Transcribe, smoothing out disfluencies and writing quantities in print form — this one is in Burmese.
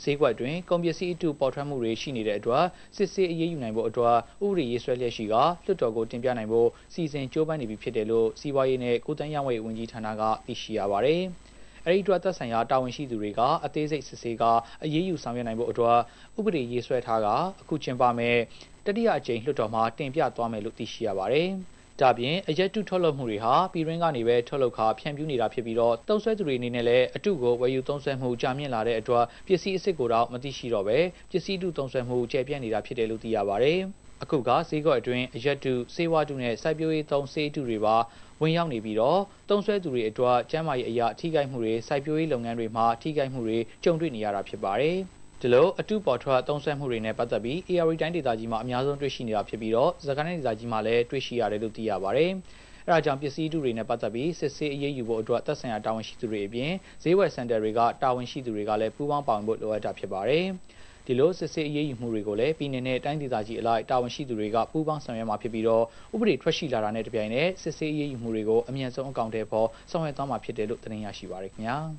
ဈေးကွက်တွင်ကုန်ပစ္စည်းအတုပေါ်ထွက်မှုတွေရှိနေတဲ့အတွက်စစ်ဆေးအရေးယူနိုင်ဖို့အတွက်ဥပဒေရေးဆွဲလျက်ရှိကလွှတ်တော်ကိုတင်ပြနိုင်ဖို့စီစဉ်ကြိုးပမ်းနေပြီဖြစ်တယ်လို့စီးပွားရေးနဲ့ကုသရေးဝန်ကြီးဌာနကသိရှိရပါတယ်။အဲဒီအတွက်သက်ဆိုင်ရာတာဝန်ရှိသူတွေကအသေးစိတ်စစ်ဆေးကအရေးယူဆောင်ရွက်နိုင်ဖို့အတွက်ဥပဒေရေးဆွဲထားကအခုကျင်းပမဲ့တတိယအကြိမ်လွှတ်တော်မှာတင်ပြသွားမယ်လို့သိရှိရပါတယ်။ဒါပြင်အရက်တုထုတ်လုပ်မှုတွေဟာပြည်တွင်းကနေပဲထုတ်လုပ်ခါဖြန့်ဖြူးနေတာဖြစ်ပြီးတော့တုံးဆွဲသူတွေအနေနဲ့လည်းအတုကိုဝယ်ယူသုံးစွဲမှုကြာမြင့်လာတဲ့အတွက်ပစ္စည်းအစ်စ်ကိုတော့မသိရှိတော့ပဲပစ္စည်းတုသုံးစွဲမှုကျယ်ပြန့်နေတာဖြစ်တယ်လို့သိရပါတယ်။အခုကဈေးကွက်အတွင်းအရက်တုဆေးဝါးတုနဲ့စိုက်ပျိုးရေးသုံးဆေးတုတွေပါဝင်ရောက်နေပြီးတော့သုံးဆွဲသူတွေအတွက်ကျန်းမာရေးအရာထိခိုက်မှုတွေစိုက်ပျိုးရေးလုပ်ငန်းတွေမှာထိခိုက်မှုတွေကြုံတွေ့နေရတာဖြစ်ပါတယ်။ဒီလိုအတုပေါ်ထွက်သုံးဆွဲမှုတွေနဲ့ပတ်သက်ပြီး AR တိုင်းဒေသကြီးမှာအများဆုံးတွေ့ရှိနေတာဖြစ်ပြီးတော့စကိုင်းတိုင်းဒေသကြီးမှာလည်းတွေ့ရှိရတယ်လို့သိရပါတယ်။အဲဒါကြောင့်ပစ္စည်းတုတွေနဲ့ပတ်သက်ပြီးစစ်ဆေးအရေးယူဖို့အတွက်သက်ဆိုင်ရာတာဝန်ရှိသူတွေအပြင်ဈေးဝယ်စင်တာတွေကတာဝန်ရှိသူတွေကလည်းပူးပေါင်းပါဝင်ဖို့လိုအပ်တာဖြစ်ပါတယ်။ဒီလိုစစ်ဆေးအရေးယူမှုတွေကိုလည်းပြည်내နဲ့တိုင်းဒေသကြီးအလိုက်တာဝန်ရှိသူတွေကပူးပေါင်းဆောင်ရွက်မှာဖြစ်ပြီးတော့ဥပဒေထွက်ရှိလာတာနဲ့တပြိုင်နက်စစ်ဆေးအရေးယူမှုတွေကိုအမြန်ဆုံးအကောင့်ထဲပေါ်ဆောင်ရွက်သွားမှာဖြစ်တယ်လို့တင်ပြရရှိပါရခင်ဗျာ။